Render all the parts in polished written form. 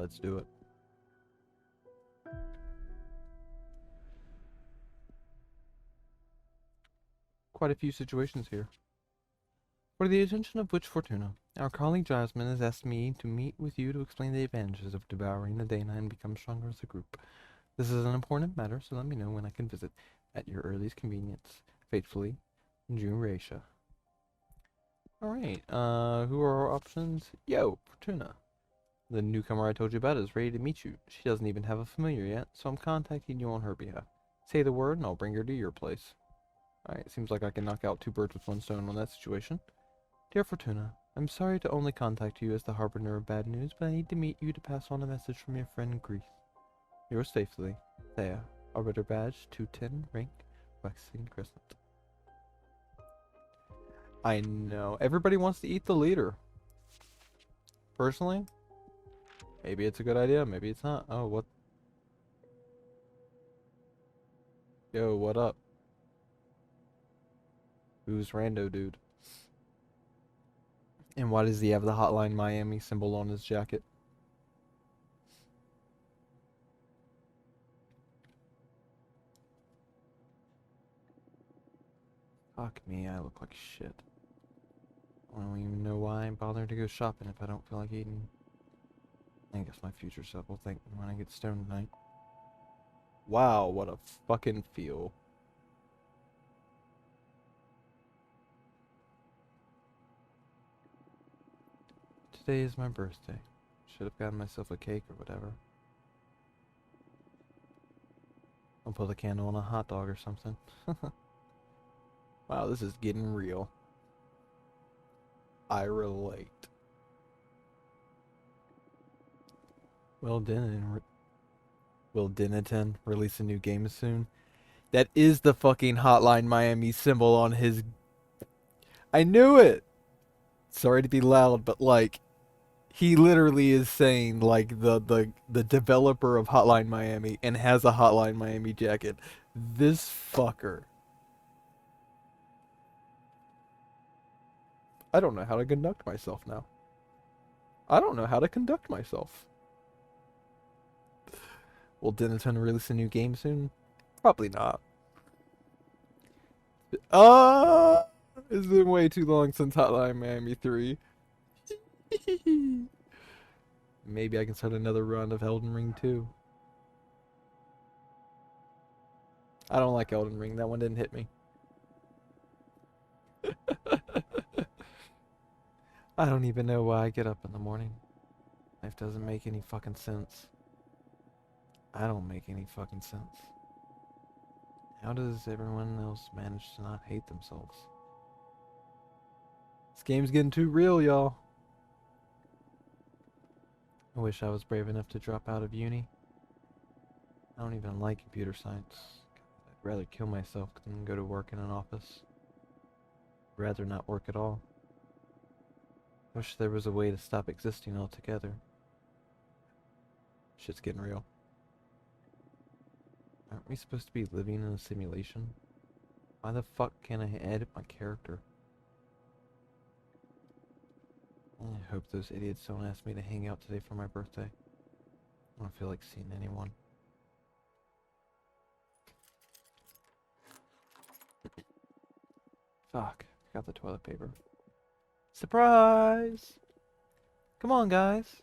Let's do it. Quite a few situations here. For the attention of which Fortuna, our colleague Jasmine has asked me to meet with you to explain the advantages of devouring the Dana and become stronger as a group. This is an important matter, so let me know when I can visit at your earliest convenience. Faithfully, Juracia. Alright, who are our options? Yo, Fortuna. The newcomer I told you about is ready to meet you. She doesn't even have a familiar yet, so I'm contacting you on her behalf. Say the word and I'll bring her to your place. Alright, seems like I can knock out two birds with one stone on that situation. Dear Fortuna, I'm sorry to only contact you as the harbinger of bad news, but I need to meet you to pass on a message from your friend Greece. Yours faithfully, Thea, Arbiter Badge, 210, rank, Waxing Crescent. I know, everybody wants to eat the leader. Personally, maybe it's a good idea, maybe it's not. Oh, what? Yo, what up? Who's Rando Dude? And why does he have the Hotline Miami symbol on his jacket? Fuck me, I look like shit. I don't even know why I'm bothering to go shopping if I don't feel like eating. I guess my future self will thank me when I get stoned tonight. Wow, what a fucking feel. Today is my birthday. Should have gotten myself a cake or whatever. I'll put a candle on a hot dog or something. Wow, this is getting real. I relate. Will Denton release a new game soon? That is the fucking Hotline Miami symbol on his... I knew it! Sorry to be loud, but like... He literally is saying like the developer of Hotline Miami and has a Hotline Miami jacket. This fucker. I don't know how to conduct myself now. I don't know how to conduct myself. Will Denton release a new game soon? Probably not. It's been way too long since Hotline Miami 3. Maybe I can start another run of Elden Ring 2. I don't like Elden Ring. That one didn't hit me. I don't even know why I get up in the morning. Life doesn't make any fucking sense. I don't make any fucking sense. How does everyone else manage to not hate themselves? This game's getting too real, y'all. I wish I was brave enough to drop out of uni. I don't even like computer science. I'd rather kill myself than go to work in an office. I'd rather not work at all. I wish there was a way to stop existing altogether. Shit's getting real. Aren't we supposed to be living in a simulation? Why the fuck can't I edit my character? I hope those idiots don't ask me to hang out today for my birthday. I don't feel like seeing anyone. Fuck, forgot the toilet paper. Surprise! Come on, guys.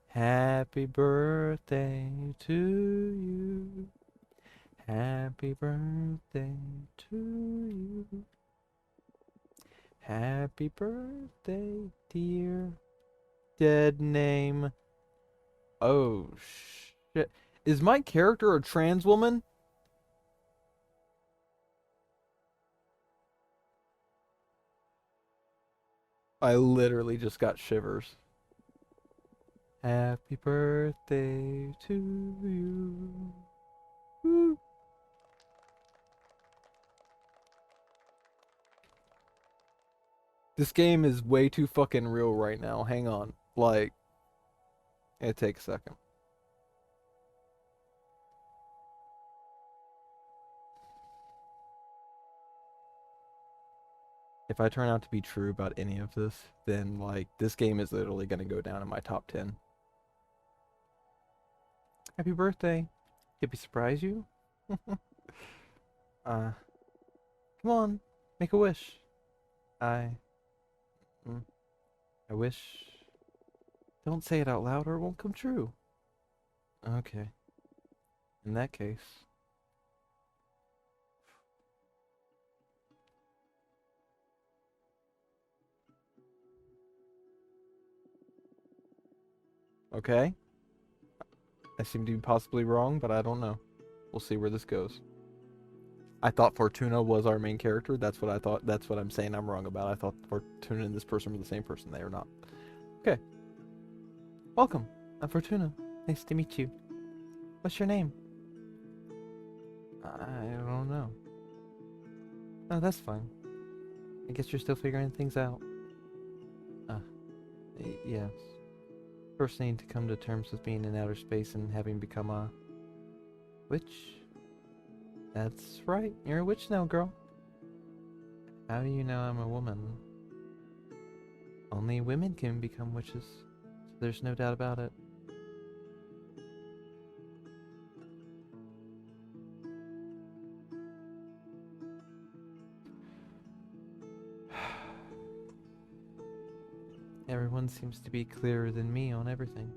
Happy birthday to you. Happy birthday to you. Happy birthday, dear. Dead name. Oh, shit. Is my character a trans woman? I literally just got shivers. Happy birthday to you. Woo. This game is way too fucking real right now. Hang on. Like, it takes a second. If I turn out to be true about any of this, then, like, this game is literally gonna go down in my top 10. Happy birthday. Did we surprise you? Come on, make a wish. I, mm, I wish. Don't say it out loud or it won't come true. Okay, in that case. Okay. I seem to be possibly wrong, but I don't know. We'll see where this goes. I thought Fortuna was our main character. That's what I thought. That's what I'm saying I'm wrong about. I thought Fortuna and this person were the same person. They are not. Okay. Welcome. I'm Fortuna. Nice to meet you. What's your name? I don't know. Oh, that's fine. I guess you're still figuring things out. Ah, yes. First, I need to come to terms with being in outer space and having become a witch. That's right. You're a witch now, girl. How do you know I'm a woman? Only women can become witches, so there's no doubt about it. Everyone seems to be clearer than me on everything.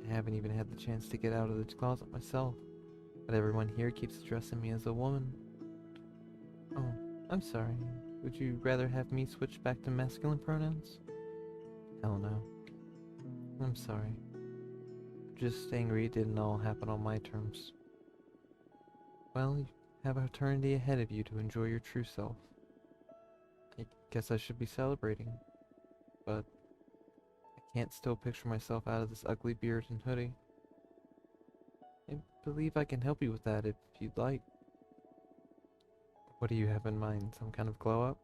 I haven't even had the chance to get out of the closet myself, but everyone here keeps addressing me as a woman. Oh, I'm sorry. Would you rather have me switch back to masculine pronouns? Hell no. I'm sorry. Just angry it didn't all happen on my terms. Well, you have eternity ahead of you to enjoy your true self. I guess I should be celebrating, but I can't still picture myself out of this ugly beard and hoodie. I believe I can help you with that if you'd like. What do you have in mind? Some kind of glow up?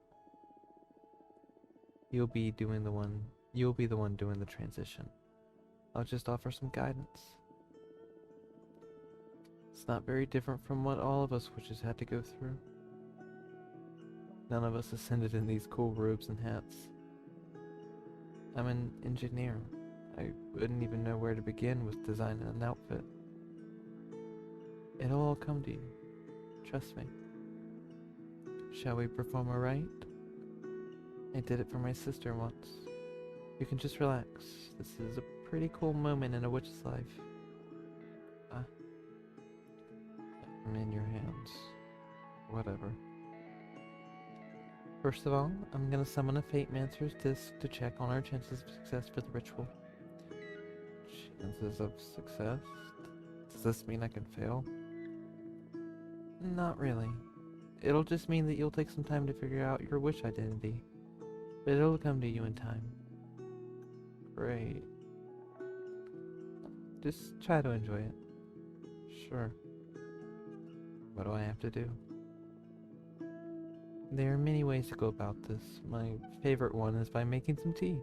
You'll be the one doing the transition. I'll just offer some guidance. It's not very different from what all of us witches had to go through. None of us ascended in these cool robes and hats. I'm an engineer. I wouldn't even know where to begin with designing an outfit. It'll all come to you. Trust me. Shall we perform a rite? I did it for my sister once. You can just relax. This is a pretty cool moment in a witch's life. I'm in your hands. Whatever. First of all, I'm gonna summon a Fate-Mancer's disc to check on our chances of success for the ritual. Chances of success? Does this mean I can fail? Not really. It'll just mean that you'll take some time to figure out your witch identity. But it'll come to you in time. Great. Just try to enjoy it. Sure. What do I have to do? There are many ways to go about this. My favorite one is by making some tea.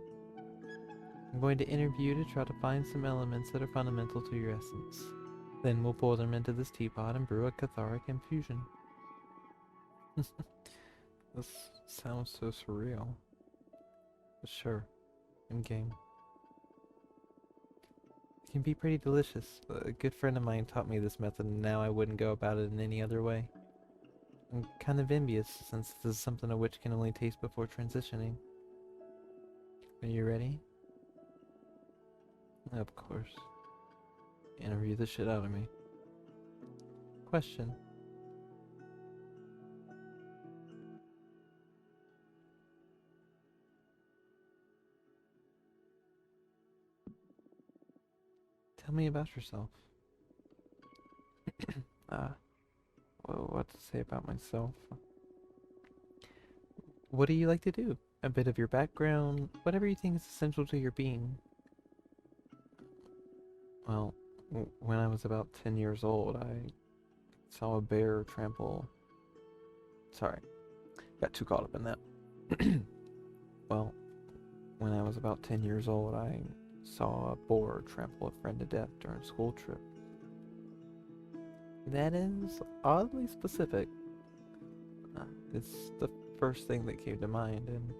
I'm going to interview you to try to find some elements that are fundamental to your essence. Then we'll pour them into this teapot and brew a cathartic infusion. This sounds so surreal. But sure, I'm game. It can be pretty delicious. A good friend of mine taught me this method and now I wouldn't go about it in any other way. I'm kind of envious since this is something a witch can only taste before transitioning. Are you ready? Of course. Interview the shit out of me. Question. Tell me about yourself. Well, what to say about myself? What do you like to do? A bit of your background, whatever you think is essential to your being. Well, when I was about 10 years old, I saw a bear trample... Sorry, got too caught up in that. Well, when I was about 10 years old, I saw a boar trample a friend to death during a school trip. That is oddly specific. It's the first thing that came to mind, and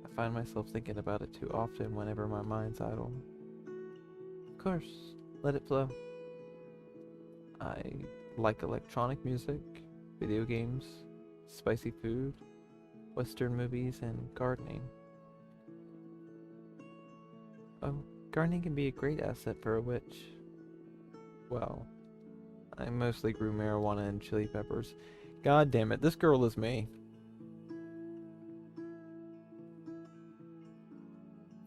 I find myself thinking about it too often whenever my mind's idle. Of course, Let it flow. I like electronic music, video games, spicy food, Western movies, and gardening. Oh, gardening can be a great asset for a witch. Well, I mostly grew marijuana and chili peppers. God damn it, this girl is me.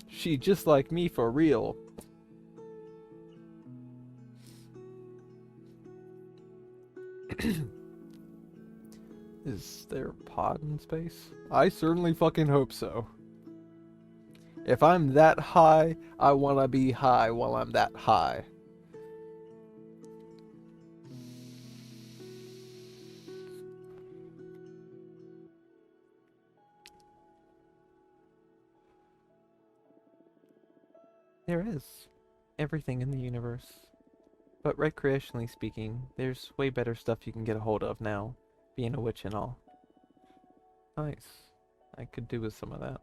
She just like me for real. Is there a pod in space? I certainly fucking hope so. If I'm that high, I wanna be high while I'm that high. There is everything in the universe. But recreationally speaking, there's way better stuff you can get a hold of now, being a witch and all. Nice. I could do with some of that.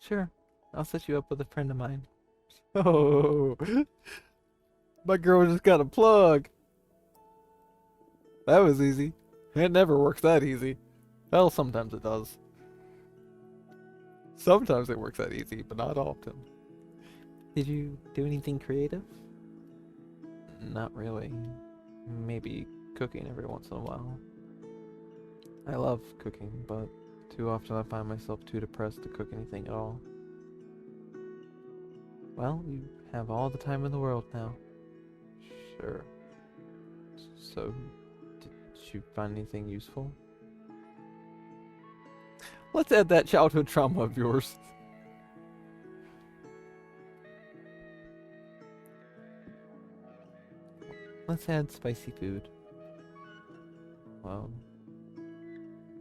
Sure, I'll set you up with a friend of mine. Oh, my girl just got a plug. That was easy. It never works that easy. Well, sometimes it does. Sometimes it works that easy, but not often. Did you do anything creative? Not really. Maybe cooking every once in a while. I love cooking, but too often I find myself too depressed to cook anything at all. Well, you have all the time in the world now. Sure. So, did you find anything useful? Let's add that childhood trauma of yours. Let's add spicy food. Well,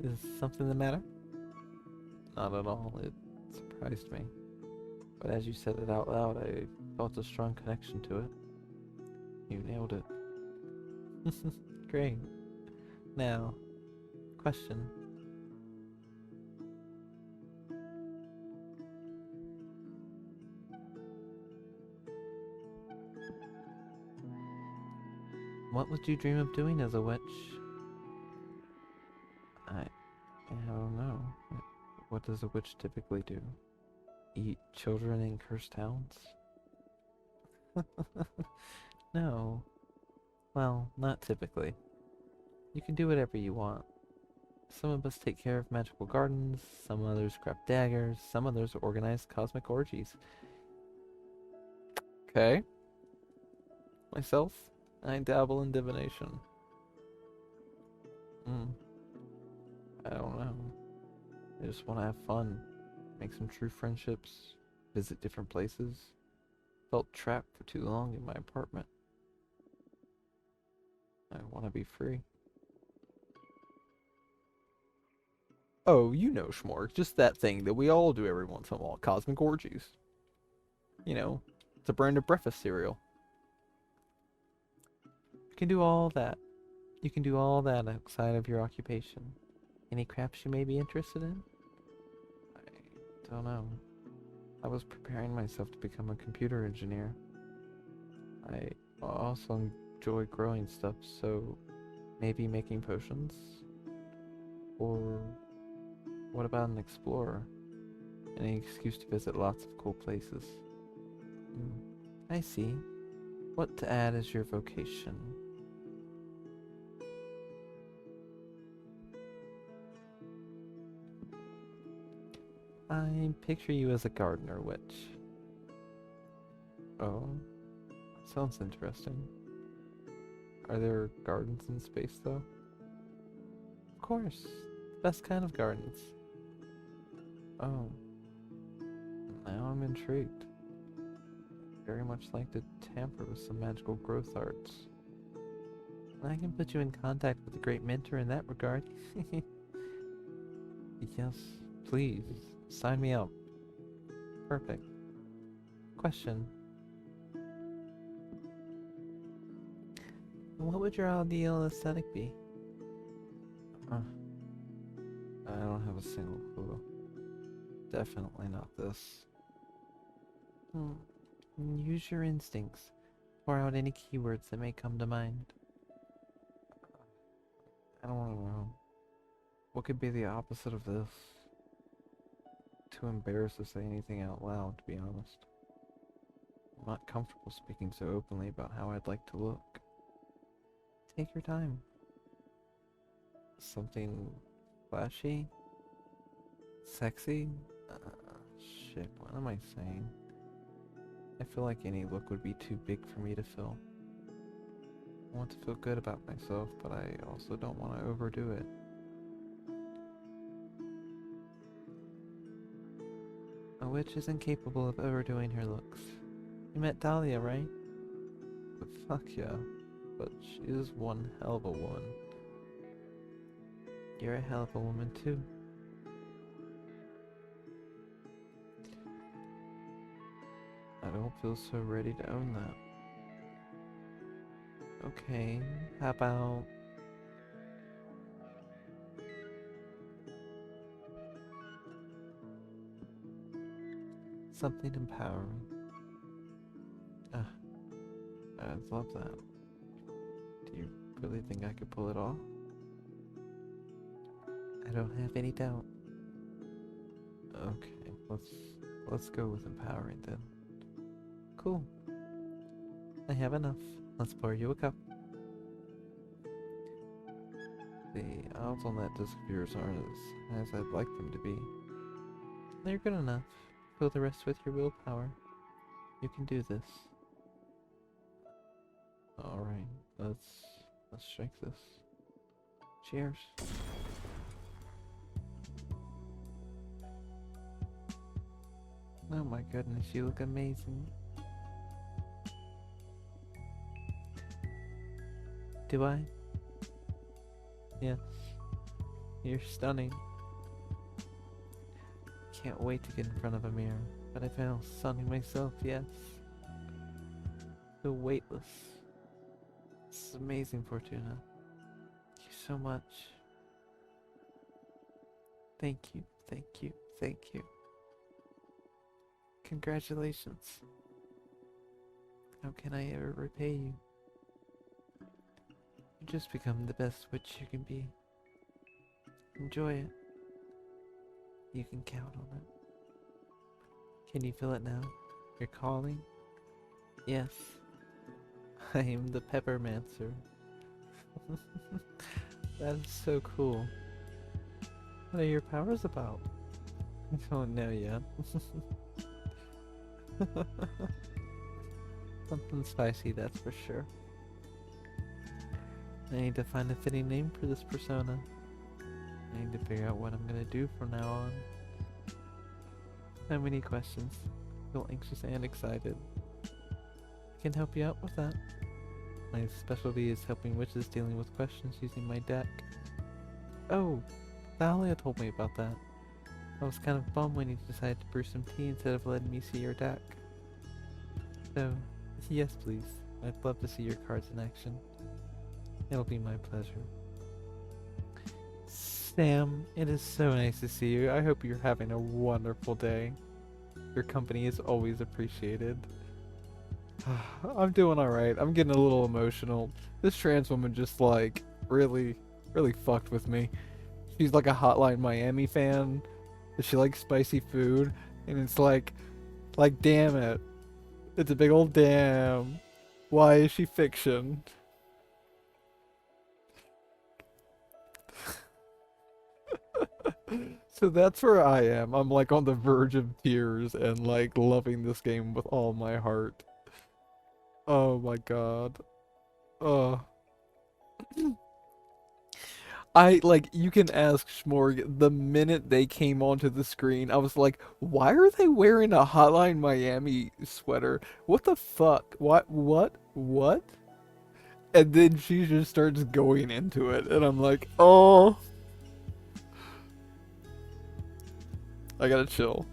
is something the matter? Not at all. It surprised me. But as you said it out loud, I felt a strong connection to it. You nailed it. Great. Now, question. What would you dream of doing as a witch? I don't know. What does a witch typically do? Eat children in cursed towns? No. Well, not typically. You can do whatever you want. Some of us take care of magical gardens, some others craft daggers, some others organize cosmic orgies. Okay. Myself, I dabble in divination. I don't know. I just want to have fun, make some true friendships, visit different places. Felt trapped for too long in my apartment. I want to be free. Oh, you know, Schmorg, just that thing that we all do every once in a while, cosmic orgies. You know, it's a brand of breakfast cereal. You can do all that. You can do all that outside of your occupation. Any crafts you may be interested in? I don't know. I was preparing myself to become a computer engineer. I also enjoy growing stuff, so maybe making potions? Or what about an explorer? Any excuse to visit lots of cool places. I see. What to add as your vocation? I picture you as a gardener witch. Oh, sounds interesting. Are there gardens in space, though? Of course. Best kind of gardens. Oh. Now I'm intrigued. Very much like to tamper with some magical growth arts. I can put you in contact with a great mentor in that regard. Yes, please. Sign me up. Perfect. Question. What would your ideal aesthetic be? I don't have a single clue. Definitely not this. Use your instincts. Pour out any keywords that may come to mind. I don't want to know. What could be the opposite of this? Too embarrassed to say anything out loud, to be honest. I'm not comfortable speaking so openly about how I'd like to look. Take your time. Something flashy? Sexy? Shit, what am I saying? I feel like any look would be too big for me to fill. I want to feel good about myself, but I also don't want to overdo it. A witch is incapable of overdoing her looks. You met Dahlia, right? Fuck yeah, but she is one hell of a woman. You're a hell of a woman too. I don't feel so ready to own that. Okay, how about... something empowering. I'd love that. Do you really think I could pull it off? I don't have any doubt. Okay, let's go with empowering then. Cool. I have enough. Let's pour you a cup. The odds on that disc of yours aren't as I'd like them to be. They're good enough. Fill the rest with your willpower. You can do this. Alright, let's drink this. Cheers. Oh my goodness, you look amazing. Do I? Yes. You're stunning. Can't wait to get in front of a mirror, but I feel stunning myself, yes. Feel weightless. This is amazing, Fortuna. Thank you so much. Thank you, thank you, thank you. Congratulations. How can I ever repay you? You just become the best witch you can be. Enjoy it. You can count on it. Can you feel it now? You're calling? Yes. I am the Peppermancer. That is so cool. What are your powers about? I don't know yet. Something spicy, that's for sure. I need to find a fitting name for this persona. I need to figure out what I'm gonna do from now on. So many questions. I feel anxious and excited. I can help you out with that. My specialty is helping witches dealing with questions using my deck. Oh, Thalia told me about that. I was kind of bummed when you decided to brew some tea instead of letting me see your deck. So, yes please. I'd love to see your cards in action. It'll be my pleasure. Sam, it is so nice to see you. I hope you're having a wonderful day. Your company is always appreciated. I'm doing alright. I'm getting a little emotional. This trans woman just like really fucked with me. She's like a Hotline Miami fan. She likes spicy food. And it's like damn it. It's a big old damn. Why is she fiction? So that's where I am. I'm like on the verge of tears and like loving this game with all my heart. Oh my god. I like, you can ask Schmorg, the minute they came onto the screen, I was like, why are they wearing a Hotline Miami sweater? What the fuck? What? And then she just starts going into it, and I'm like, oh. I gotta chill.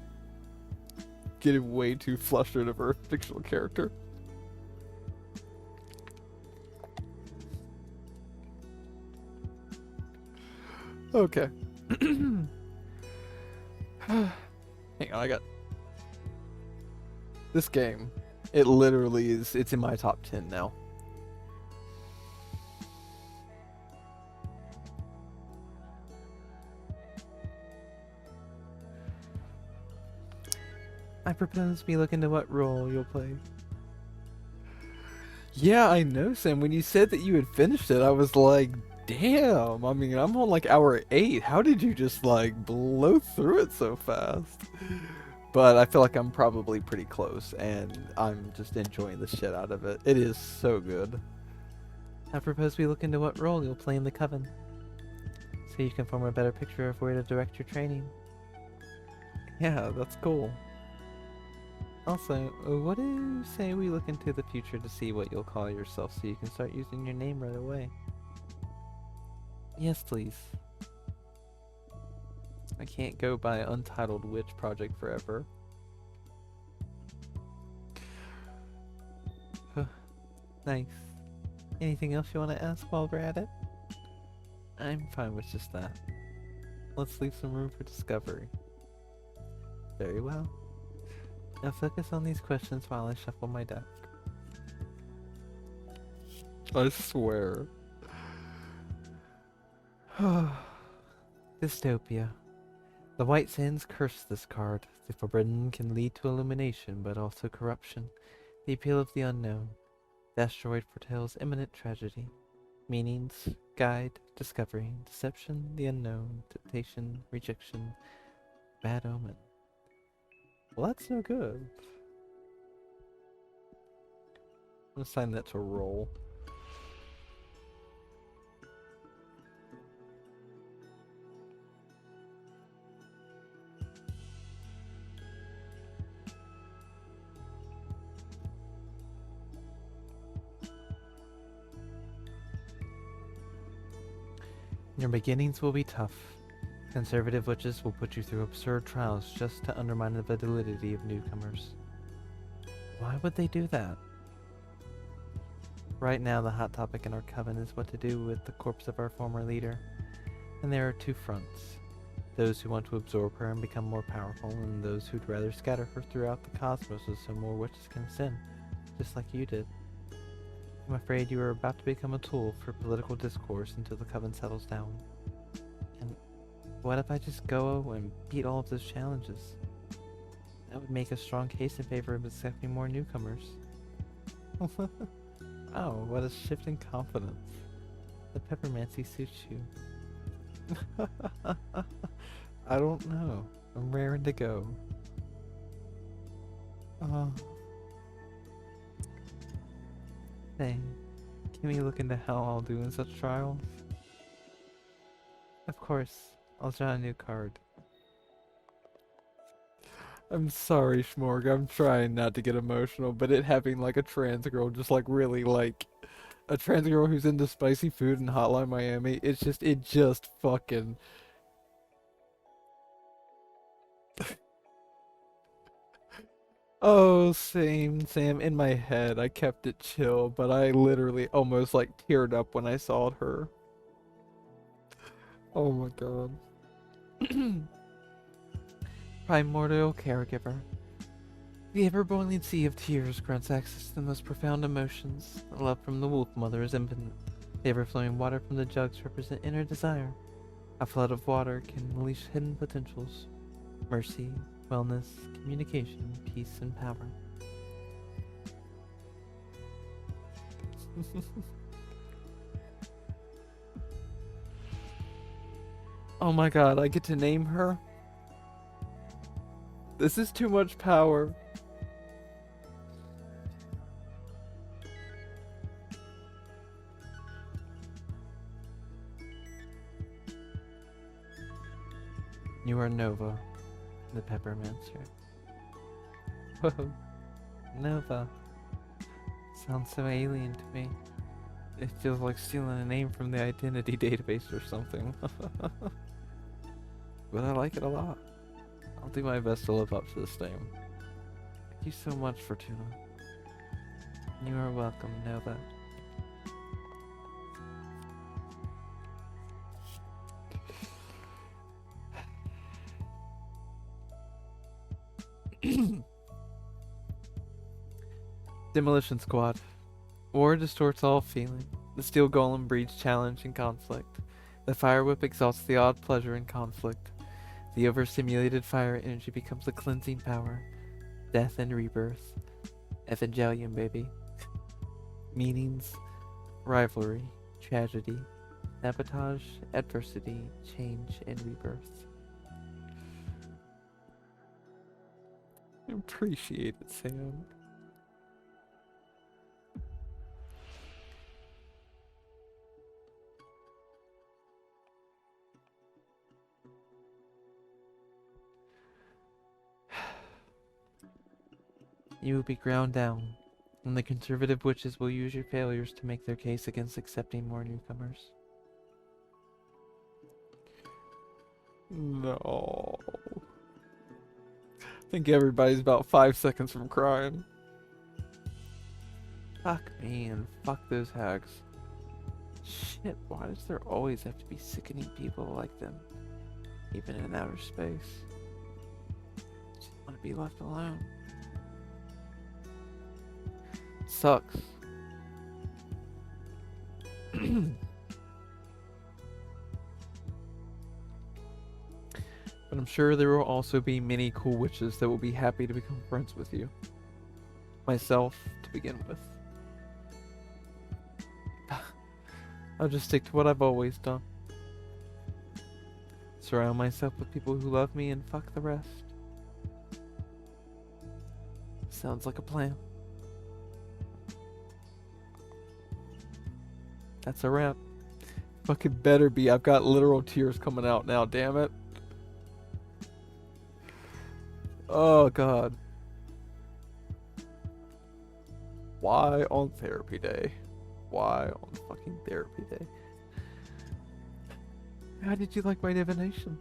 Getting way too flustered over a fictional character. Okay. Hang on, I got... This game It literally is. It's in my top 10 now. I propose we look into what role you'll play. Yeah, I know, Sam. When you said that you had finished it, I was like, damn. I mean, I'm on like hour 8. How did you just like blow through it so fast? But I feel like I'm probably pretty close, and I'm just enjoying the shit out of it. It is so good. I propose we look into what role you'll play in the Coven, so you can form a better picture of where to direct your training. Yeah, that's cool. Also, what do you say we look into the future to see what you'll call yourself so you can start using your name right away? Yes, please. I can't go by Untitled Witch Project forever. Nice. Anything else you want to ask while we're at it? I'm fine with just that. Let's leave some room for discovery. Very well. Now focus on these questions while I shuffle my deck. I swear. Dystopia. The White Sands curse this card. The forbidden can lead to illumination, but also corruption. The appeal of the unknown. The asteroid foretells imminent tragedy. Meanings, guide, discovery, deception, the unknown, temptation, rejection, bad omen. Well, that's no good. I'm gonna assign that to roll. Your beginnings will be tough. Conservative witches will put you through absurd trials just to undermine the validity of newcomers. Why would they do that? Right now, the hot topic in our coven is what to do with the corpse of our former leader. And there are two fronts. Those who want to absorb her and become more powerful, and those who'd rather scatter her throughout the cosmos so more witches can sin, just like you did. I'm afraid you are about to become a tool for political discourse until the coven settles down. And what if I just go and beat all of those challenges? That would make a strong case in favor of accepting more newcomers. Oh, what a shift in confidence. The peppermancy suits you. I don't know. I'm raring to go. Hey, can we look into how I'll do in such trials? Of course. I'll draw a new card. I'm sorry, Schmorg. I'm trying not to get emotional, but it having like a trans girl, just like really like a trans girl who's into spicy food and Hotline Miami, it just fucking. Oh, same, Sam. In my head, I kept it chill, but I literally almost like teared up when I saw her. Oh my god. Primordial Caregiver. The ever-boiling sea of tears grants access to the most profound emotions. The love from the wolf mother is infinite. The ever-flowing water from the jugs represent inner desire. A flood of water can unleash hidden potentials. Mercy, wellness, communication, peace, and power. Oh my god, I get to name her? This is too much power. You are Nova, the Peppermancer. Whoa, Nova. Sounds so alien to me. It feels like stealing a name from the identity database or something. But I like it a lot. I'll do my best to live up to this name. Thank you so much, Fortuna. You are welcome, Nova. Demolition Squad. War distorts all feeling. The steel golem breeds challenge and conflict. The fire whip exalts the odd pleasure in conflict. The overstimulated fire energy becomes a cleansing power. Death and rebirth. Evangelion, baby. Meanings, rivalry, tragedy, sabotage, adversity, change, and rebirth. Appreciate it, Sam. You will be ground down, and the conservative witches will use your failures to make their case against accepting more newcomers. No. I think everybody's about 5 seconds from crying. Fuck me and fuck those hags. Shit, why does there always have to be sickening people like them? Even in outer space. Just want to be left alone. Sucks. But I'm sure there will also be many cool witches that will be happy to become friends with you. Myself, to begin with. I'll just stick to what I've always done. Surround myself with people who love me and fuck the rest. Sounds like a plan. That's a wrap. Fucking better be. I've got literal tears coming out now, damn it. Oh, God. Why on therapy day? Why on fucking therapy day? How did you like my divination?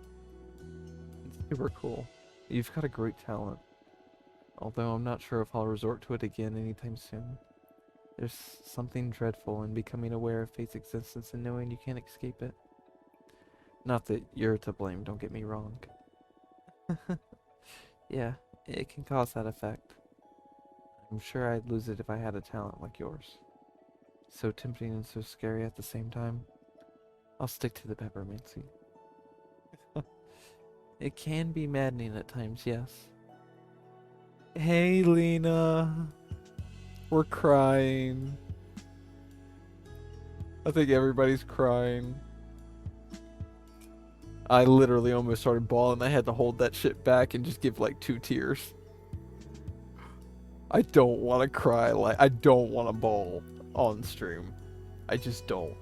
It's super cool. You've got a great talent. Although I'm not sure if I'll resort to it again anytime soon. There's something dreadful in becoming aware of fate's existence and knowing you can't escape it. Not that you're to blame, don't get me wrong. Yeah, it can cause that effect. I'm sure I'd lose it if I had a talent like yours. So tempting and so scary at the same time. I'll stick to the peppermincy. It can be maddening at times, yes. Hey, Lena. We're crying. I think everybody's crying. I literally almost started bawling. I had to hold that shit back and just give like 2 tears. I don't want to cry. I don't want to bawl on stream. I just don't.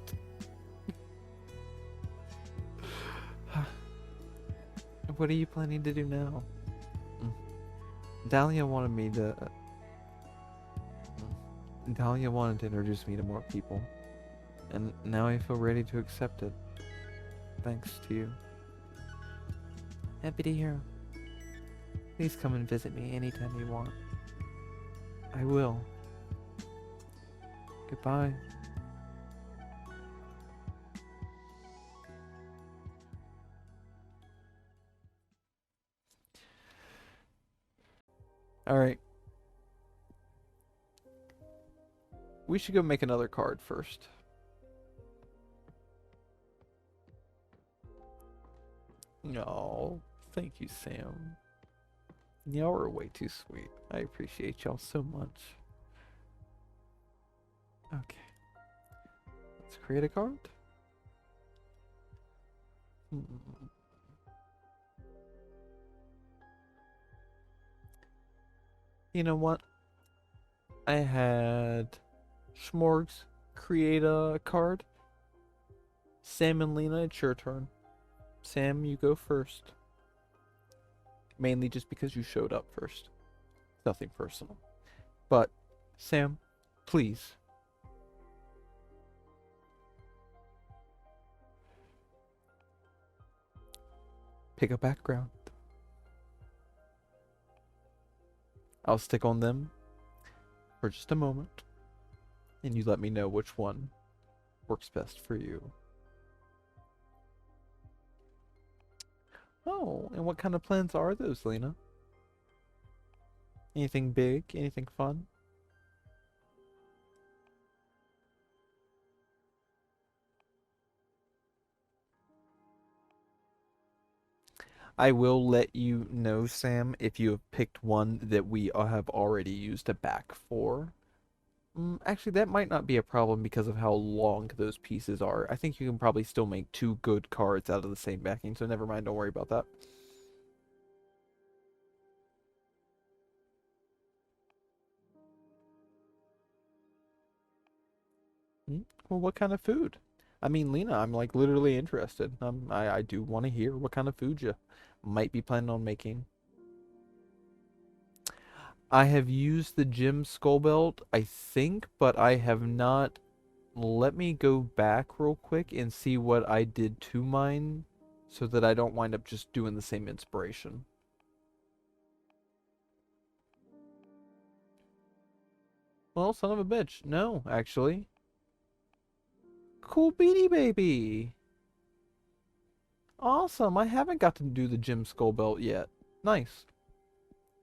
What are you planning to do now? Dahlia wanted me to... Dahlia wanted to introduce me to more people. And now I feel ready to accept it. Thanks to you. Happy to hear. Please come and visit me anytime you want. I will. Goodbye. Alright. We should go make another card first. No, thank you, Sam. Y'all are way too sweet. I appreciate y'all so much. Okay. Let's create a card. You know what? I had Schmorgs create a card. Sam and Lena, it's your turn. Sam, you go first. Mainly just because you showed up first. Nothing personal. But, Sam, please. Pick a background. I'll stick on them for just a moment, and you let me know which one works best for you. Oh, and what kind of plans are those, Lena? Anything big? Anything fun? I will let you know, Sam, if you have picked one that we have already used a back for. Actually, that might not be a problem because of how long those pieces are. I think you can probably still make two good cards out of the same backing, so never mind, don't worry about that. Well, what kind of food? I mean, Lena, I'm like literally interested. I do want to hear what kind of food you might be planning on making. I have used the gym skull belt, I think, but I have not. Let me go back real quick and see what I did to mine so that I don't wind up just doing the same inspiration. Well, son of a bitch. No, actually. Cool beanie baby. Awesome. I haven't got to do the gym skull belt yet. Nice.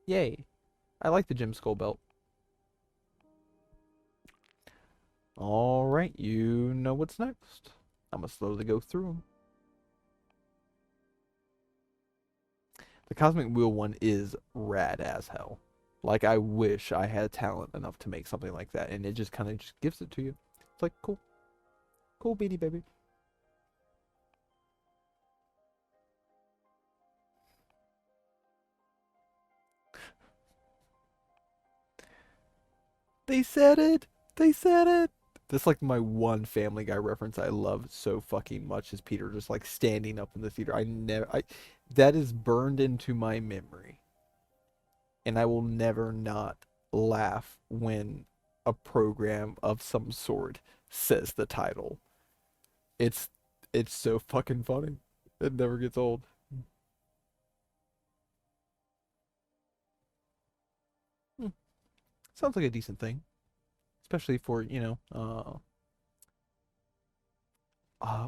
Yay. I like the gym skull belt. Alright, you know what's next. I'm gonna slowly go through them. The Cosmic Wheel one is rad as hell. Like, I wish I had talent enough to make something like that, and it just kind of just gives it to you. It's like, cool. Cool beanie baby. They said it! They said it! That's like my one Family Guy reference I love so fucking much is Peter just like standing up in the theater. That is burned into my memory. And I will never not laugh when a program of some sort says the title. It's it's so fucking funny. It never gets old. Hmm. Sounds like a decent thing, especially for,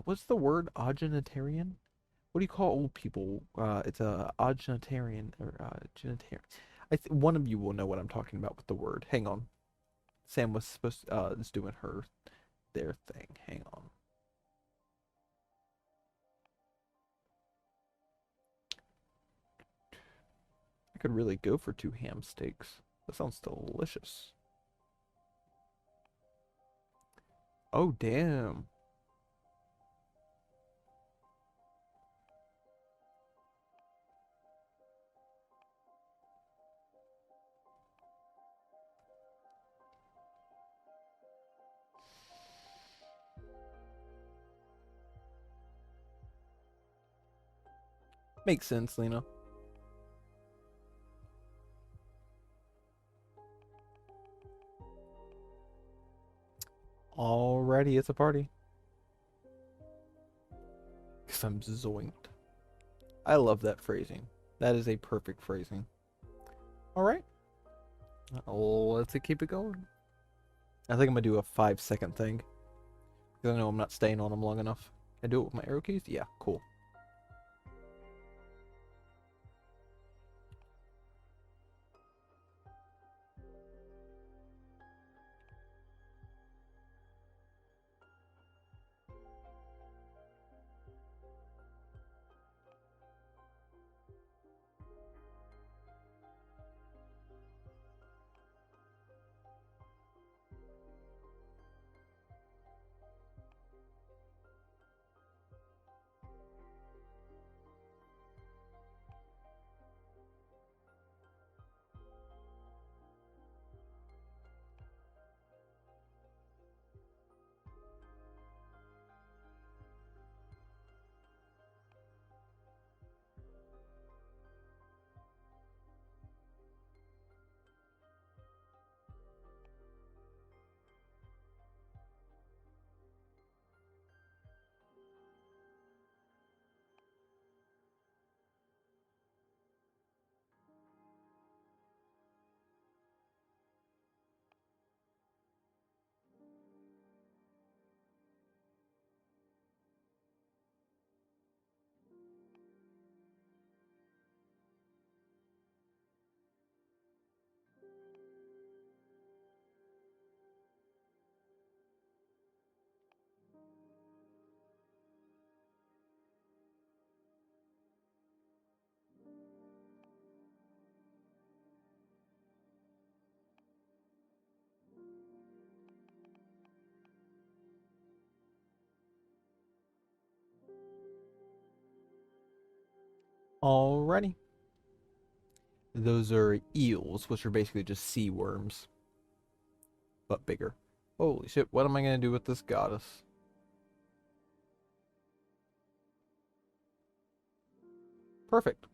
what's the word? Agenitarian? What do you call old people? It's a agenitarian or genitarian. One of you will know what I'm talking about with the word. Hang on. Sam was supposed is doing their thing. Hang on. I could really go for two ham steaks. That sounds delicious. Oh damn. Makes sense, Lena. Alrighty, it's a party. Cause I'm zoinked. I love that phrasing. That is a perfect phrasing. Alright. Let's keep it going. I think I'm gonna do a 5-second thing. Because I know I'm not staying on them long enough. Can I do it with my arrow keys? Yeah, cool. Alrighty. Those are eels, which are basically just sea worms, but bigger. Holy shit, what am I going to do with this goddess? Perfect.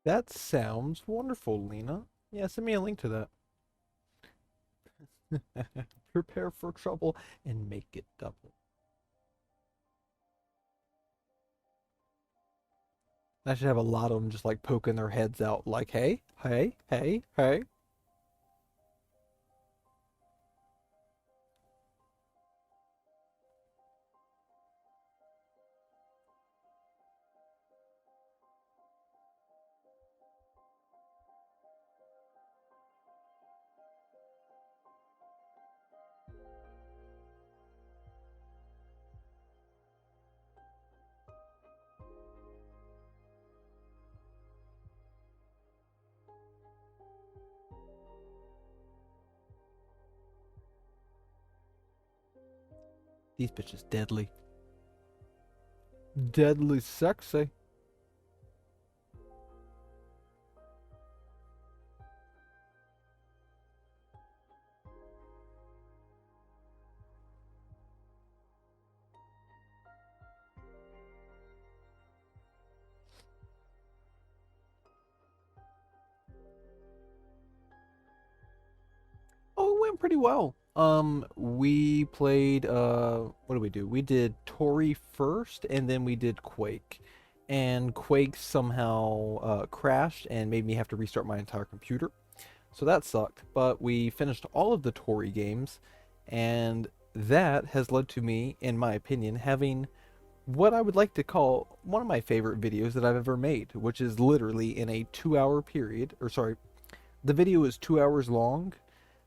That sounds wonderful, Lena. Yeah, send me a link to that. Prepare for trouble and make it double. I should have a lot of them just like poking their heads out like, hey, hey, hey, hey. These bitches deadly. Deadly sexy. Oh, it went pretty well. We played what did we do? We did Tori first and then we did Quake. And Quake somehow crashed and made me have to restart my entire computer. So that sucked, but we finished all of the Tori games and that has led to me, in my opinion, having what I would like to call one of my favorite videos that I've ever made, which is literally in a 2 hour period, or sorry, the video is 2 hours long,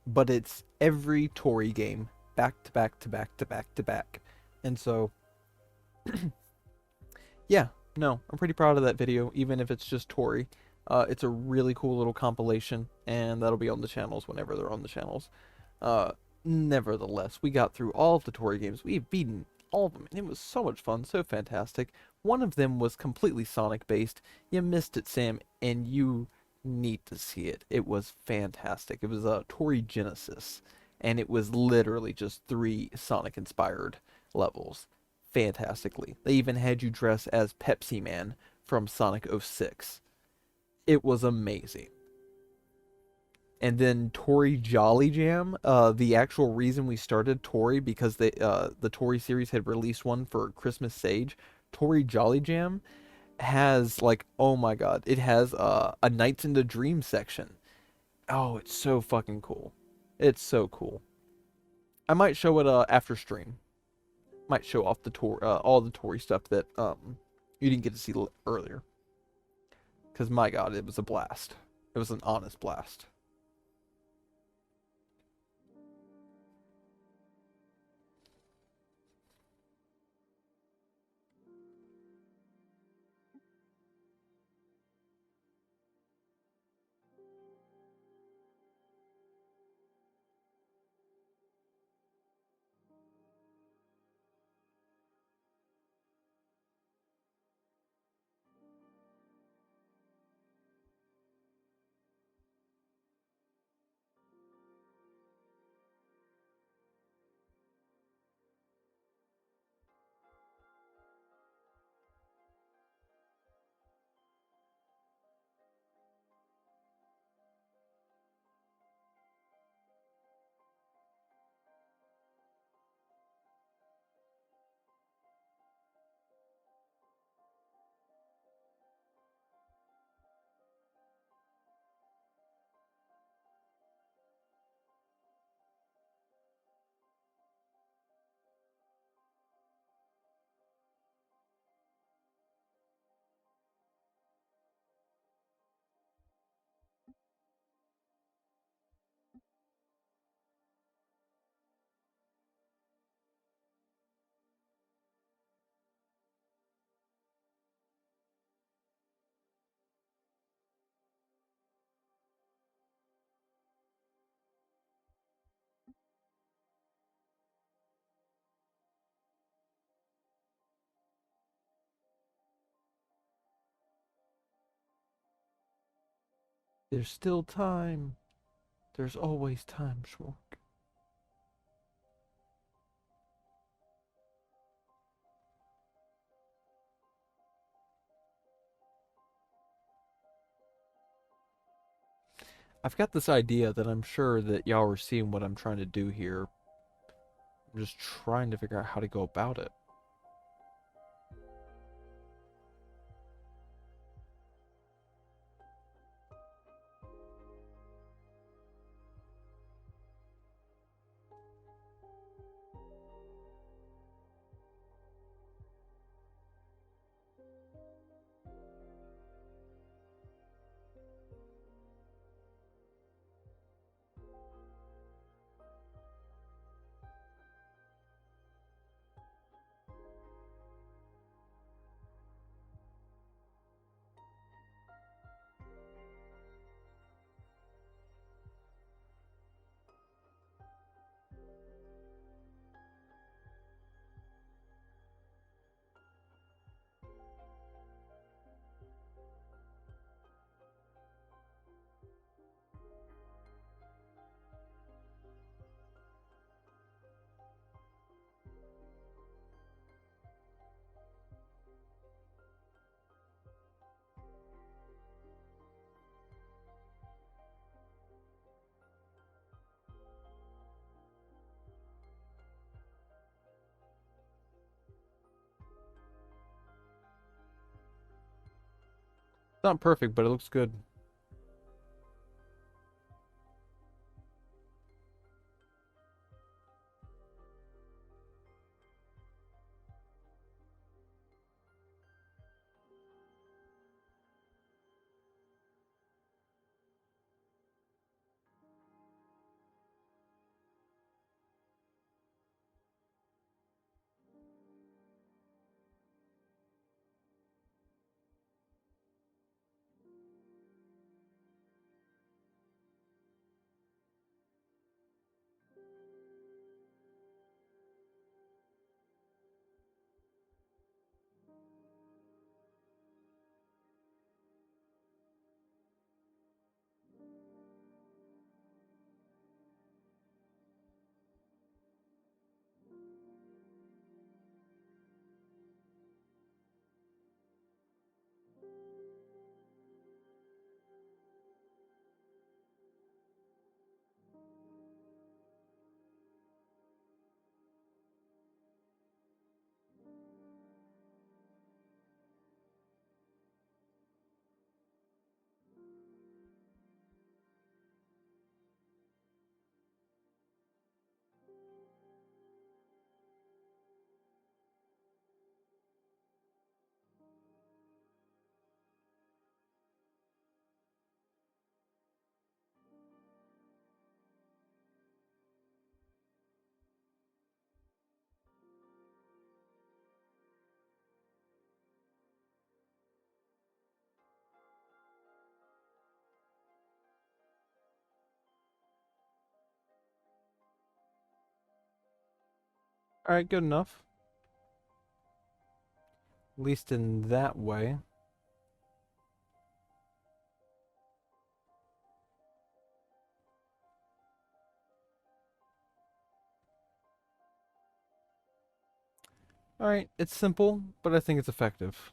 but it's every Tory game back to back to back to back to back. And so, yeah, no, I'm pretty proud of that video, even if it's just Tory. It's a really cool little compilation, and that'll be on the channels whenever they're on the channels. Uh, Nevertheless, we got through all of the Tory games. We've beaten all of them, and it was so much fun, so fantastic. One of them was completely Sonic based. You missed it, Sam, and you need to see it. It was fantastic. It was a Tory Genesis, and it was literally just 3 Sonic-inspired levels. Fantastically. They even had you dress as Pepsi Man from Sonic 06. It was amazing. And then Tory Jolly Jam, the actual reason we started Tory because the Tory series had released one for Christmas Sage. Tory Jolly Jam has like, oh my god, it has a Nights into Dream section. Oh, it's so fucking cool. It's so cool. I might show it after stream. Might show off the tour all the Tory stuff that you didn't get to see earlier. Cause my god, it was a blast. It was an honest blast. There's still time. There's always time, Schwark. I've got this idea that I'm sure that y'all are seeing what I'm trying to do here. I'm just trying to figure out how to go about it. It's not perfect, but it looks good. Alright, good enough. At least in that way. Alright, it's simple, but I think it's effective.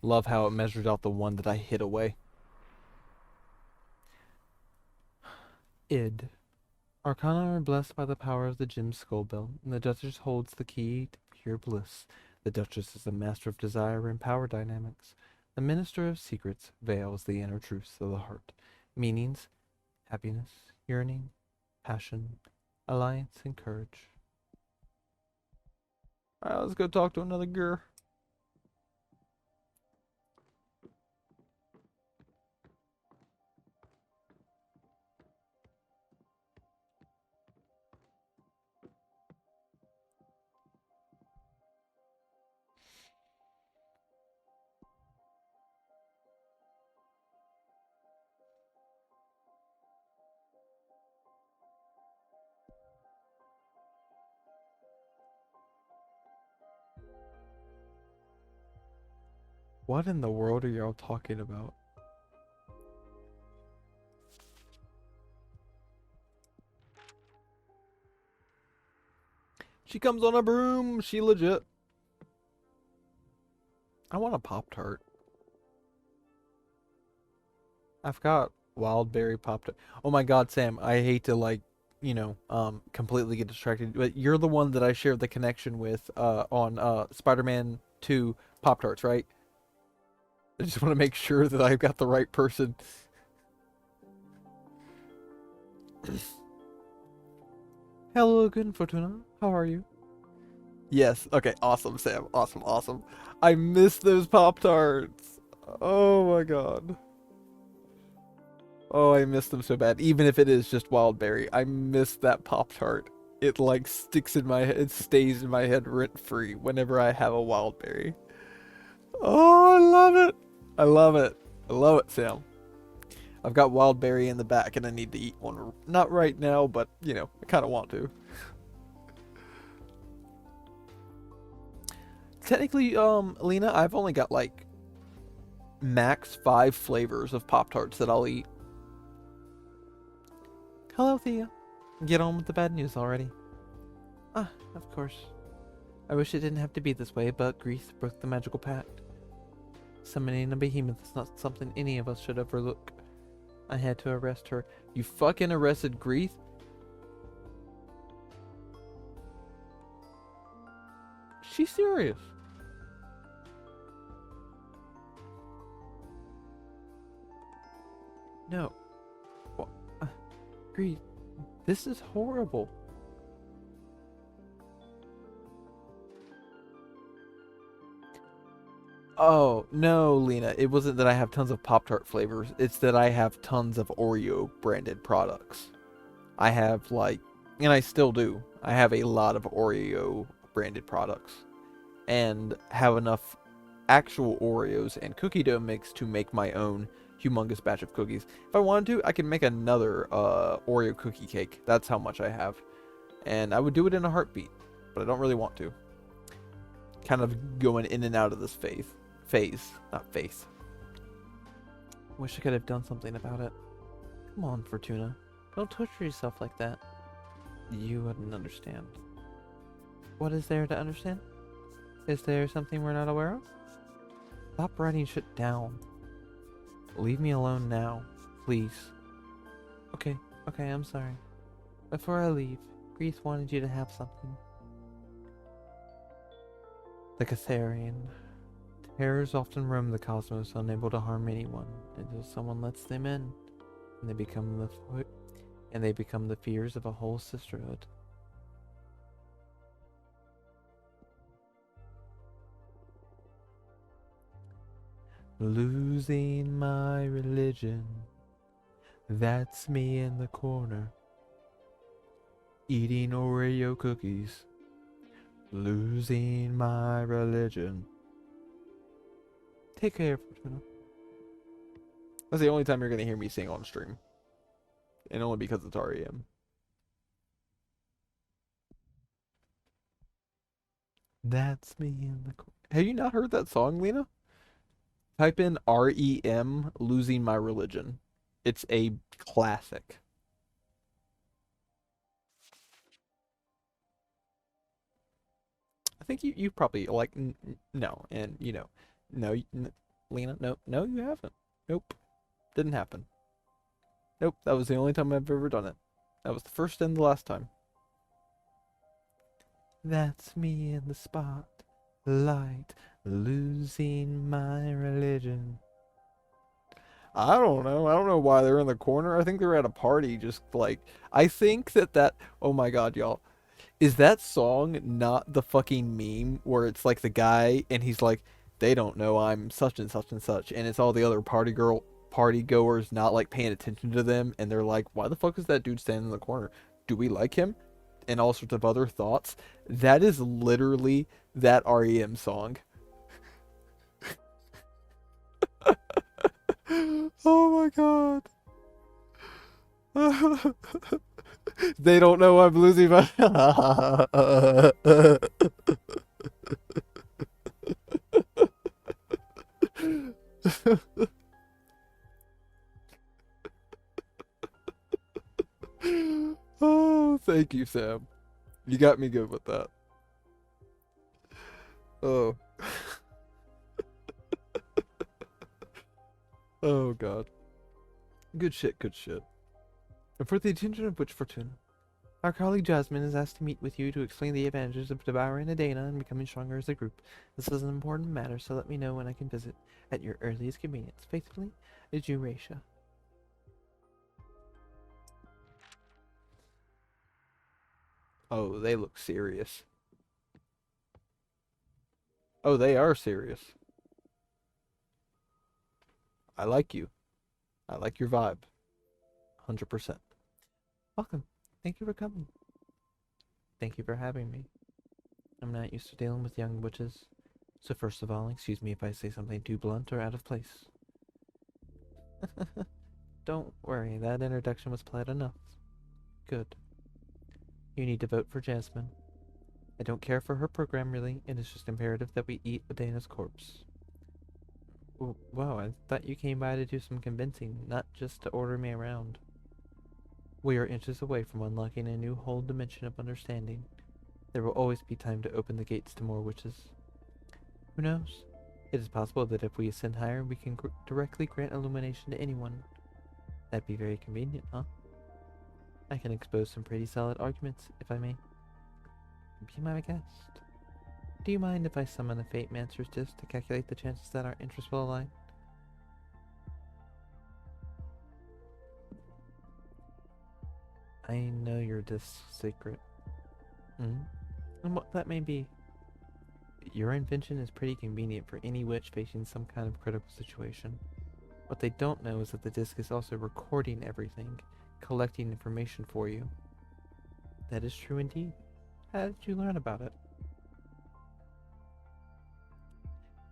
Love how it measured out the one that I hid away. Id. Arcana are blessed by the power of the Gem Skull Belt, and the Duchess holds the key to pure bliss. The Duchess is the master of desire and power dynamics. The Minister of Secrets veils the inner truths of the heart. Meanings, happiness, yearning, passion, alliance, and courage. Alright, let's go talk to another girl. What in the world are y'all talking about? She comes on a broom. She legit. I want a Pop-Tart. I've got wild berry Pop-Tart. Oh my god, Sam, I hate to like, completely get distracted, but you're the one that I shared the connection with on Spider-Man 2 Pop-Tarts, right? I just want to make sure that I've got the right person. Hello again, Fortuna. How are you? Yes. Okay. Awesome, Sam. Awesome. Awesome. I miss those Pop-Tarts. Oh my god. Oh, I miss them so bad. Even if it is just wild berry, I miss that Pop-Tart. It like sticks in my head. It stays in my head rent free whenever I have a wild berry. Oh, I love it. I love it. I love it, Sam. I've got wild berry in the back and I need to eat one. Not right now, but I kind of want to. Technically, Lena, I've only got like max 5 flavors of Pop-Tarts that I'll eat. Hello, Thea. Get on with the bad news already. Ah, of course. I wish it didn't have to be this way, but Grease broke the magical pact. Summoning a behemoth is not something any of us should overlook. I had to arrest her. You fucking arrested Grease? She's serious. No. Well, Grease, this is horrible. Oh, no, Lena. It wasn't that I have tons of Pop-Tart flavors. It's that I have tons of Oreo branded products. I have and I still do. I have a lot of Oreo branded products. And have enough actual Oreos and cookie dough mix to make my own humongous batch of cookies. If I wanted to, I could make another Oreo cookie cake. That's how much I have. And I would do it in a heartbeat. But I don't really want to. Kind of going in and out of this phase. Not face. Wish I could have done something about it. Come on, Fortuna. Don't torture yourself like that. You wouldn't understand. What is there to understand? Is there something we're not aware of? Stop writing shit down. Leave me alone now, please. Okay, I'm sorry. Before I leave, Grease wanted you to have something. The Catharian. Terrors often roam the cosmos, unable to harm anyone, until someone lets them in, and they become the fears of a whole sisterhood. Losing my religion, that's me in the corner, eating Oreo cookies. Losing my religion. Take care, Fortuna. That's the only time you're going to hear me sing on stream. And only because it's REM. That's me in the corner. Have you not heard that song, Lena? Type in REM, Losing My Religion. It's a classic. I think you probably like no, and no, Lena, no, you haven't. Nope, didn't happen. Nope, that was the only time I've ever done it. That was the first and the last time. That's me in the spotlight, losing my religion. I don't know. I don't know why they're in the corner. I think they're at a party, just like I think that. Oh my god, y'all. Is that song not the fucking meme where it's like the guy and he's like, they don't know I'm such and such and such, and it's all the other party goers not like paying attention to them, and they're like, why the fuck is that dude standing in the corner? Do we like him? And all sorts of other thoughts. That is literally that REM song. Oh my god. They don't know I'm losing my. Oh, thank you, Sam. You got me good with that. Oh. Oh, God. Good shit, good shit. And for the attention of Witch Fortuna, our colleague Jasmine is asked to meet with you to explain the advantages of devouring a Dana and becoming stronger as a group. This is an important matter, so let me know when I can visit at your earliest convenience. Faithfully, Eurasia. Oh, they look serious. Oh, they are serious. I like you. I like your vibe. 100%. Welcome. Thank you for coming. Thank you for having me. I'm not used to dealing with young witches. So first of all, excuse me if I say something too blunt or out of place. Don't worry, that introduction was polite enough. Good. You need to vote for Jasmine. I don't care for her program, really. It is just imperative that we eat Adana's corpse. Wow, I thought you came by to do some convincing, not just to order me around. We are inches away from unlocking a new whole dimension of understanding. There will always be time to open the gates to more witches. Who knows? It is possible that if we ascend higher, we can directly grant illumination to anyone. That'd be very convenient, huh? I can expose some pretty solid arguments, if I may. Be my guest. Do you mind if I summon a Fate Mancer's disc to calculate the chances that our interests will align? I know your disc's secret. And what that may be. Your invention is pretty convenient for any witch facing some kind of critical situation. What they don't know is that the disc is also recording everything, collecting information for you. That is true indeed. How did you learn about it?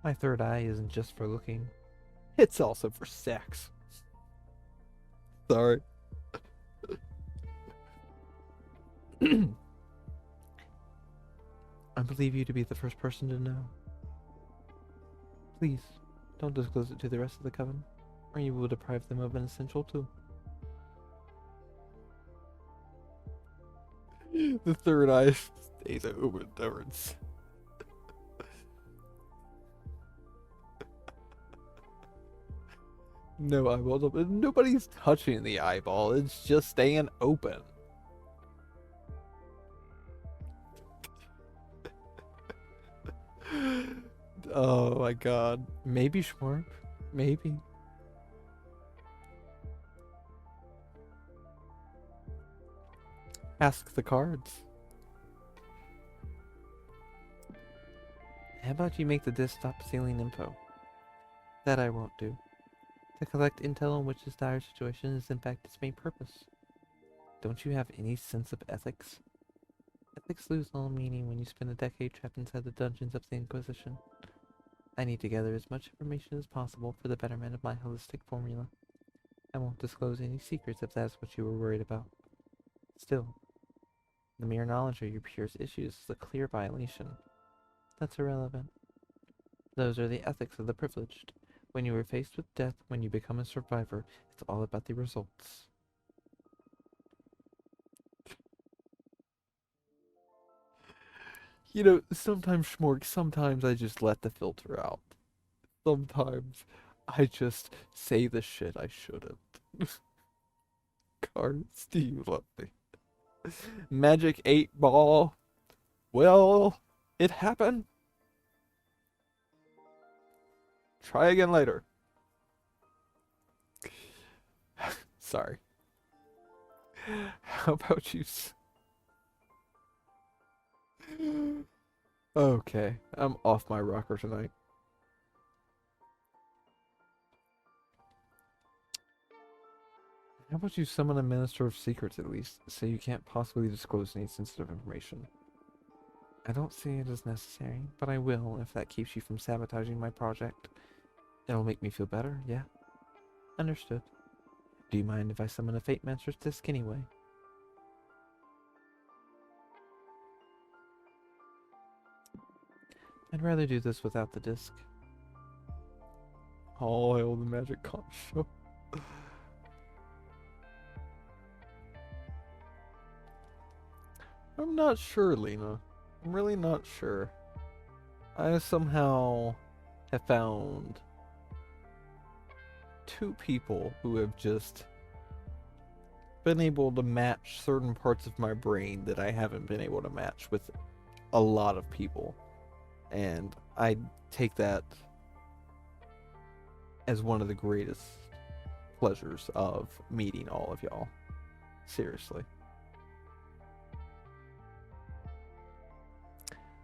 My third eye isn't just for looking. It's also for sex. Sorry. I believe you to be the first person to know. Please, don't disclose it to the rest of the coven, or you will deprive them of an essential tool. The third eye stays open, Terrence. No eyeball. Nobody's touching the eyeball. It's just staying open. Oh my god. Maybe Schwarp. Maybe. Ask the cards. How about you make the disc stop stealing info? That I won't do. To collect intel on which this dire situation is in fact its main purpose. Don't you have any sense of ethics? Ethics lose all meaning when you spend a decade trapped inside the dungeons of the Inquisition. I need to gather as much information as possible for the betterment of my holistic formula. I won't disclose any secrets if that's what you were worried about. Still, the mere knowledge of your peers' issues is a clear violation. That's irrelevant. Those are the ethics of the privileged. When you are faced with death, when you become a survivor, it's all about the results. You know, sometimes, Schmork, sometimes I just let the filter out. Sometimes I just say the shit I shouldn't. Cards, do you love me? Magic 8 ball. Well, it happened. Try again later. Sorry. How about you? Okay, I'm off my rocker tonight. How about you summon a Minister of Secrets at least, so you can't possibly disclose any sensitive information? I don't see it as necessary, but I will if that keeps you from sabotaging my project. It'll make me feel better, yeah? Understood. Do you mind if I summon a Fate Mancer's disc anyway? I'd rather do this without the disc. All hail the magic conch show. I'm not sure, Lena. I'm really not sure. I somehow have found two people who have just been able to match certain parts of my brain that I haven't been able to match with a lot of people. And I take that as one of the greatest pleasures of meeting all of y'all. Seriously.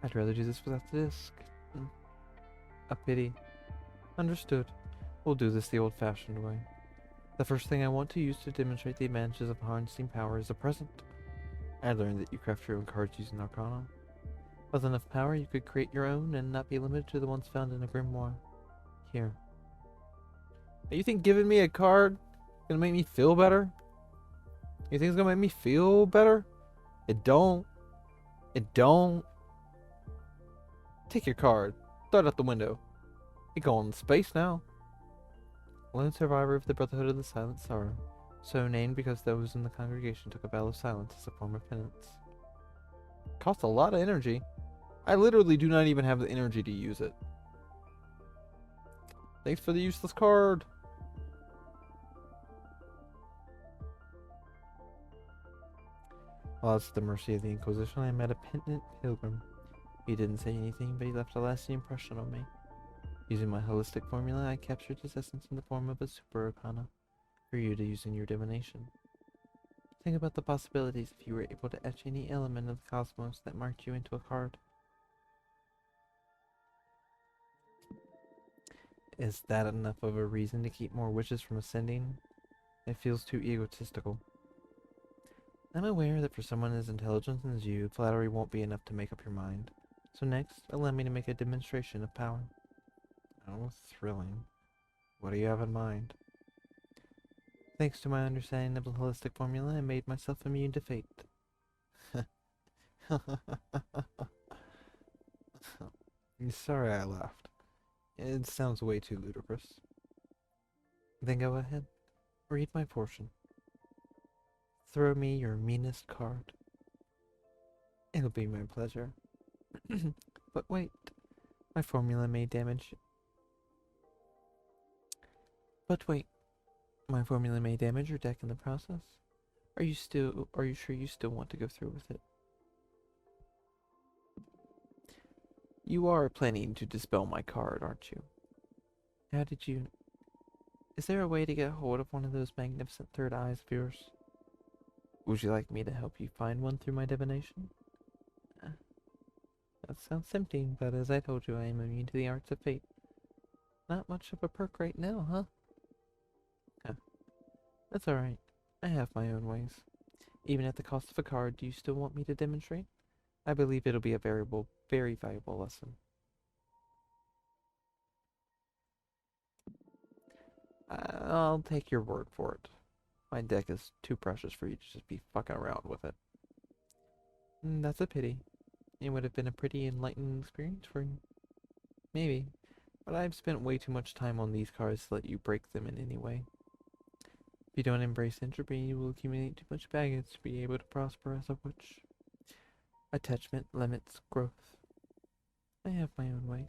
I'd rather do this without the disc. A pity. Understood. We'll do this the old-fashioned way. The first thing I want to use to demonstrate the advantages of harnessing power is a present. I learned that you craft your own cards using Arcana. With enough power, you could create your own and not be limited to the ones found in a grimoire. Here. You think giving me a card is gonna make me feel better? You think it's gonna make me feel better? It don't. It don't. Take your card. Throw it out the window. You're going to space now. Lone survivor of the Brotherhood of the Silent Sorrow, so named because those in the congregation took a vow of silence as a form of penance. Costs a lot of energy. I literally do not even have the energy to use it. Thanks for the useless card. While it's at the mercy of the Inquisition, I met a penitent pilgrim. He didn't say anything, but he left a lasting impression on me. Using my holistic formula, I captured his essence in the form of a super arcana for you to use in your divination. Think about the possibilities if you were able to etch any element of the cosmos that marked you into a card. Is that enough of a reason to keep more wishes from ascending? It feels too egotistical. I'm aware that for someone as intelligent as you, flattery won't be enough to make up your mind. So next, allow me to make a demonstration of power. Oh, thrilling. What do you have in mind? Thanks to my understanding of the holistic formula, I made myself immune to fate. Sorry I laughed. It sounds way too ludicrous. Then go ahead. Read my portion. Throw me your meanest card. It'll be my pleasure. But wait. My formula may damage... But wait. My formula may damage your deck in the process. Are you sure you still want to go through with it? You are planning to dispel my card, aren't you? How did you... Is there a way to get hold of one of those magnificent third eyes of yours? Would you like me to help you find one through my divination? That sounds tempting, but as I told you, I am immune to the arts of fate. Not much of a perk right now, huh? That's alright. I have my own ways. Even at the cost of a card, do you still want me to demonstrate? I believe it'll be a very valuable lesson. I'll take your word for it. My deck is too precious for you to just be fucking around with it. That's a pity. It would have been a pretty enlightening experience for you. Maybe. But I've spent way too much time on these cards to let you break them in any way. If you don't embrace entropy, you will accumulate too much baggage to be able to prosper as a witch. Attachment limits growth. I have my own ways.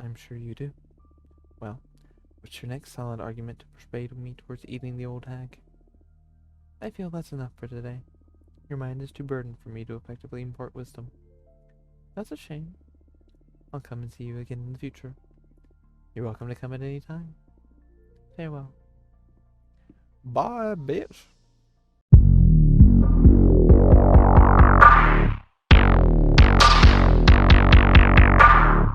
I'm sure you do. Well, what's your next solid argument to persuade me towards eating the old hag? I feel that's enough for today. Your mind is too burdened for me to effectively impart wisdom. That's a shame. I'll come and see you again in the future. You're welcome to come at any time. Farewell. Bye, bitch.